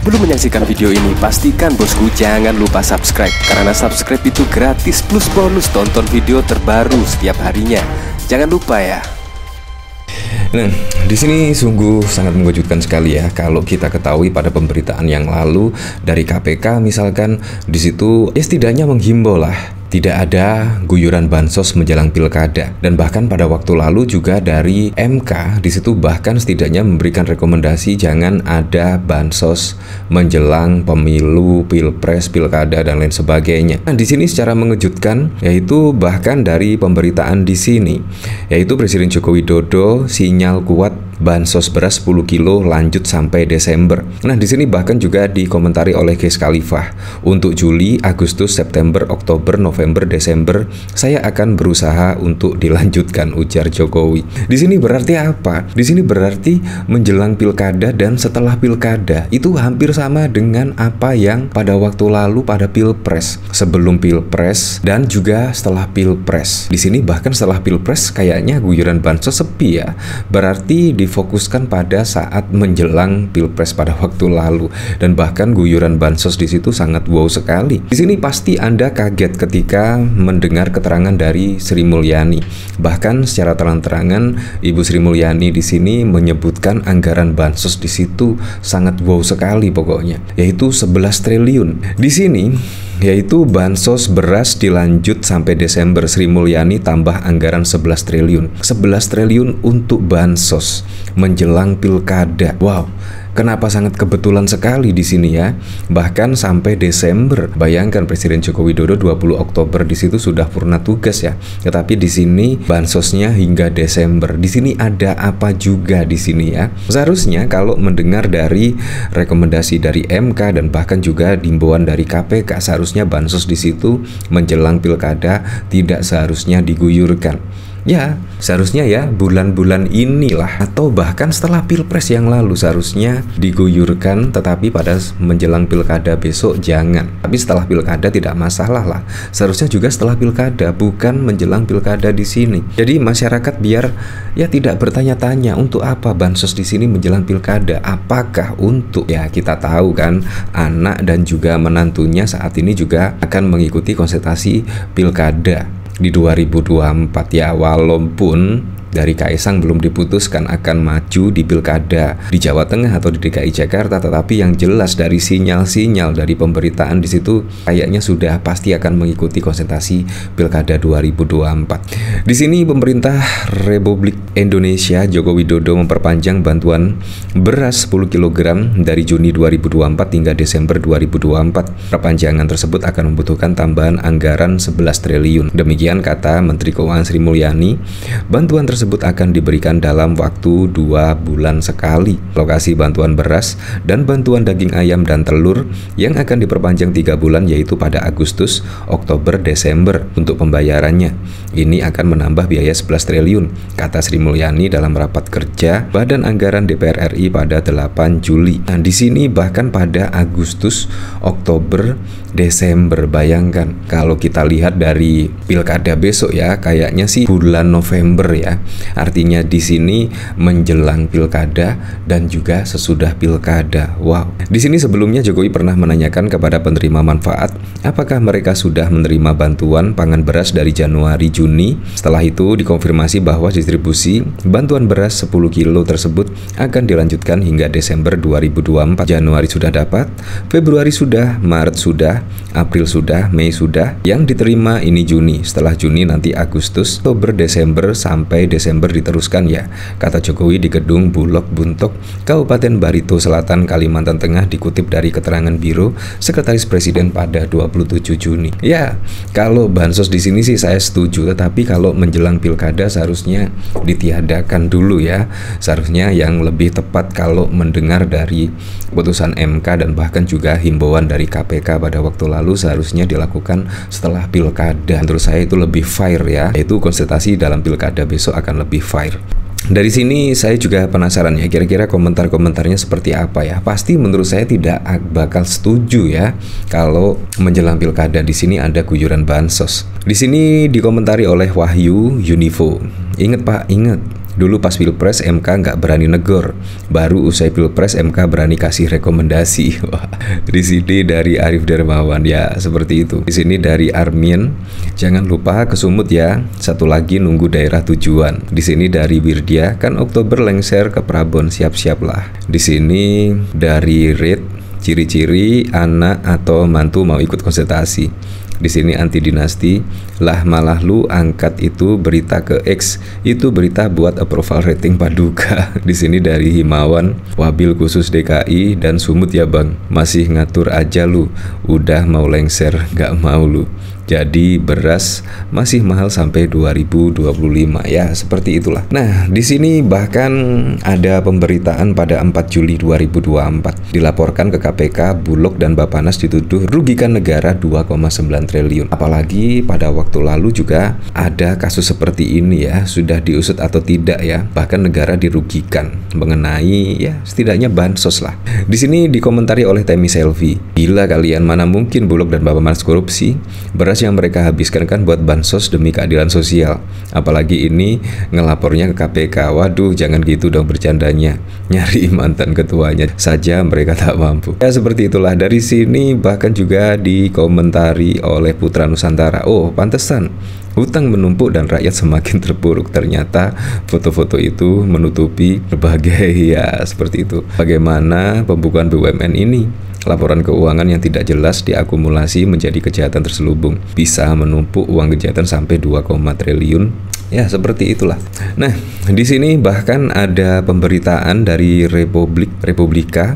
Sebelum menyaksikan video ini, pastikan bosku jangan lupa subscribe, karena subscribe itu gratis plus bonus tonton video terbaru setiap harinya. Jangan lupa ya. Nah, di sini sungguh sangat mengejutkan sekali ya kalau kita ketahui pada pemberitaan yang lalu dari KPK misalkan di situ setidaknya menghimbau lah tidak ada guyuran bansos menjelang pilkada, dan bahkan pada waktu lalu juga dari MK di situ bahkan setidaknya memberikan rekomendasi jangan ada bansos menjelang pemilu, pilpres, pilkada dan lain sebagainya. Nah, di sini secara mengejutkan yaitu bahkan dari pemberitaan di sini yaitu Presiden Joko Widodo sinyal kuat bansos beras 10 kilo lanjut sampai Desember. Nah, di sini bahkan juga dikomentari oleh Kees Khalifah untuk Juli, Agustus, September, Oktober, November, Desember saya akan berusaha untuk dilanjutkan, ujar Jokowi. Di sini berarti apa? Di sini berarti menjelang pilkada dan setelah pilkada itu hampir sama dengan apa yang pada waktu lalu pada pilpres, sebelum pilpres dan juga setelah pilpres. Di sini bahkan setelah pilpres kayaknya guyuran bansos sepi ya. Berarti difokuskan pada saat menjelang pilpres pada waktu lalu, dan bahkan guyuran bansos di situ sangat wow sekali. Di sini pasti Anda kaget ketika mendengar keterangan dari Sri Mulyani. Bahkan secara terang-terangan Ibu Sri Mulyani di sini menyebutkan anggaran bansos di situ sangat wow sekali pokoknya, yaitu 11 triliun. Di sini yaitu bansos beras dilanjut sampai Desember, Sri Mulyani tambah anggaran 11 triliun. 11 triliun untuk bansos menjelang pilkada. Wow, kenapa sangat kebetulan sekali di sini ya. Bahkan sampai Desember. Bayangkan Presiden Joko Widodo 20 Oktober di situ sudah purna tugas ya. Tetapi di sini bansosnya hingga Desember. Di sini ada apa juga di sini ya. Seharusnya kalau mendengar dari rekomendasi dari MK dan bahkan juga himbauan dari KPK, seharusnya bansos di situ menjelang pilkada tidak seharusnya diguyurkan. Ya, seharusnya ya bulan-bulan inilah atau bahkan setelah pilpres yang lalu seharusnya diguyurkan, tetapi pada menjelang pilkada besok jangan. Tapi setelah pilkada tidak masalah lah. Seharusnya juga setelah pilkada, bukan menjelang pilkada di sini. Jadi masyarakat biar ya tidak bertanya-tanya untuk apa bansos di sini menjelang pilkada. Apakah untuk ya kita tahu kan anak dan juga menantunya saat ini juga akan mengikuti konsultasi pilkada di 2024 ya, walaupun dari Kaisang belum diputuskan akan maju di pilkada di Jawa Tengah atau di DKI Jakarta, tetapi yang jelas dari sinyal-sinyal dari pemberitaan di situ kayaknya sudah pasti akan mengikuti konsultasi pilkada 2024. Di sini pemerintah Republik Indonesia Joko Widodo memperpanjang bantuan beras 10 kg dari Juni 2024 hingga Desember 2024. Perpanjangan tersebut akan membutuhkan tambahan anggaran 11 triliun. Demikian kata Menteri Keuangan Sri Mulyani. Bantuan tersebut akan diberikan dalam waktu 2 bulan sekali. Lokasi bantuan beras dan bantuan daging ayam dan telur yang akan diperpanjang 3 bulan yaitu pada Agustus, Oktober, Desember untuk pembayarannya. Ini akan menambah biaya 11 triliun, kata Sri Mulyani dalam rapat kerja Badan Anggaran DPR RI pada 8 Juli. Nah, di sini bahkan pada Agustus, Oktober, Desember. Bayangkan kalau kita lihat dari pilkada besok ya, kayaknya sih bulan November ya. Artinya di sini menjelang pilkada dan juga sesudah pilkada. Wow. Di sini sebelumnya Jokowi pernah menanyakan kepada penerima manfaat apakah mereka sudah menerima bantuan pangan beras dari Januari Juni. Setelah itu dikonfirmasi bahwa distribusi bantuan beras 10 kilo tersebut akan dilanjutkan hingga Desember 2024. Januari sudah dapat, Februari sudah, Maret sudah, April sudah, Mei sudah. Yang diterima ini Juni. Setelah Juni nanti Agustus, Oktober, Desember sampai Desember diteruskan ya, kata Jokowi di Gedung Bulog Buntok, Kabupaten Barito Selatan, Kalimantan Tengah, dikutip dari keterangan Biro Sekretaris Presiden pada 27 Juni. Ya, kalau bansos di sini sih saya setuju, tetapi kalau menjelang pilkada seharusnya ditiadakan dulu ya. Seharusnya yang lebih tepat kalau mendengar dari putusan MK dan bahkan juga himbauan dari KPK pada waktu lalu seharusnya dilakukan setelah pilkada. Menurut saya itu lebih fair ya, yaitu konsultasi dalam pilkada besok akan lebih fair. Dari sini saya juga penasaran ya, kira-kira komentar-komentarnya seperti apa ya. Pasti menurut saya tidak bakal setuju ya kalau menjelang pilkada di sini ada guyuran bansos. Di sini dikomentari oleh Wahyu Univo. Ingat Pak, ingat. Dulu pas Pilpres MK nggak berani negor, baru usai Pilpres MK berani kasih rekomendasi. Wah, di sini dari Arif Dermawan ya seperti itu. Di sini dari Armin, jangan lupa ke Sumut ya. Satu lagi nunggu daerah tujuan. Di sini dari Wirdia, kan Oktober lengser ke Prabon, siap-siap lah. Di sini dari Red, ciri-ciri anak atau mantu mau ikut konsultasi. Di sini anti dinasti, lah malah lu angkat itu berita ke X, itu berita buat approval rating Paduka. Di sini dari Himawan, wabil khusus DKI dan Sumut ya bang, masih ngatur aja lu, udah mau lengser nggak mau lu. Jadi beras masih mahal sampai 2025 ya, seperti itulah. Nah, di sini bahkan ada pemberitaan pada 4 Juli 2024 dilaporkan ke KPK Bulog dan Bappenas dituduh rugikan negara 2,9 triliun. Apalagi pada waktu lalu juga ada kasus seperti ini ya, sudah diusut atau tidak ya, bahkan negara dirugikan mengenai ya setidaknya bansos lah. Di sini dikomentari oleh Temi Selvi, gila kalian, mana mungkin Bulog dan Bappenas korupsi, beras yang mereka habiskan kan buat bansos demi keadilan sosial. Apalagi ini ngelapornya ke KPK. Waduh, jangan gitu dong bercandanya. Nyari mantan ketuanya saja mereka tak mampu. Ya seperti itulah. Dari sini bahkan juga dikomentari oleh Putra Nusantara. Oh, pantesan hutang menumpuk dan rakyat semakin terpuruk. Ternyata foto-foto itu menutupi berbagai ya seperti itu. Bagaimana pembukuan BUMN ini? Laporan keuangan yang tidak jelas diakumulasi menjadi kejahatan terselubung. Bisa menumpuk uang kejahatan sampai 2, triliun. Ya, seperti itulah. Nah, di sini bahkan ada pemberitaan dari Republika.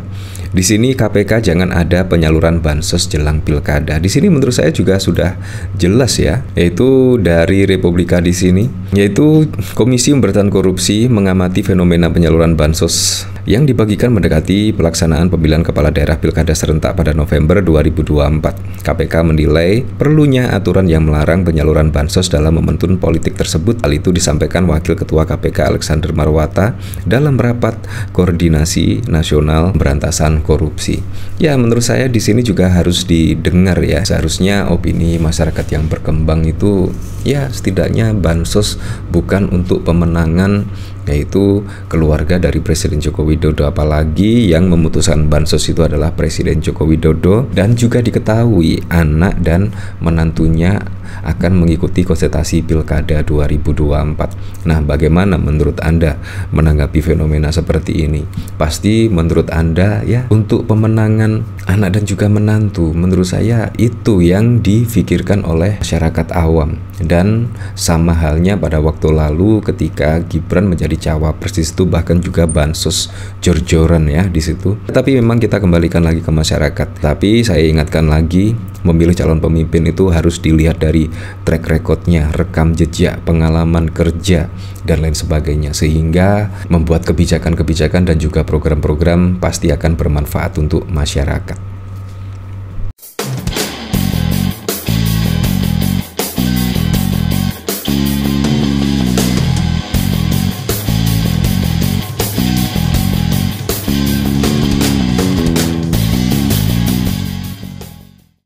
Di sini KPK jangan ada penyaluran bansos jelang pilkada. Di sini menurut saya juga sudah jelas ya, yaitu dari Republika di sini, yaitu Komisi Pemberantasan Korupsi mengamati fenomena penyaluran bansos yang dibagikan mendekati pelaksanaan pemilihan kepala daerah pilkada serentak pada November 2024. KPK menilai perlunya aturan yang melarang penyaluran bansos dalam momentum politik tersebut. Hal itu disampaikan Wakil Ketua KPK Alexander Marwata dalam rapat koordinasi nasional pemberantasan korupsi. Ya, menurut saya di sini juga harus didengar ya. Seharusnya opini masyarakat yang berkembang itu ya setidaknya bansos bukan untuk pemenangan yaitu keluarga dari Presiden Joko Widodo, apalagi yang memutuskan bansos itu adalah Presiden Joko Widodo dan juga diketahui anak dan menantunya akan mengikuti kontestasi Pilkada 2024. Nah, bagaimana menurut Anda menanggapi fenomena seperti ini? Pasti menurut Anda ya untuk pemenangan anak dan juga menantu, menurut saya itu yang difikirkan oleh masyarakat awam. Dan sama halnya pada waktu lalu ketika Gibran menjadi cawapres itu bahkan juga bansos jor-joran ya di situ. Tapi memang kita kembalikan lagi ke masyarakat. Tapi saya ingatkan lagi, memilih calon pemimpin itu harus dilihat dari track recordnya, rekam jejak, pengalaman kerja dan lain sebagainya, sehingga membuat kebijakan-kebijakan dan juga program-program pasti akan bermanfaat untuk masyarakat.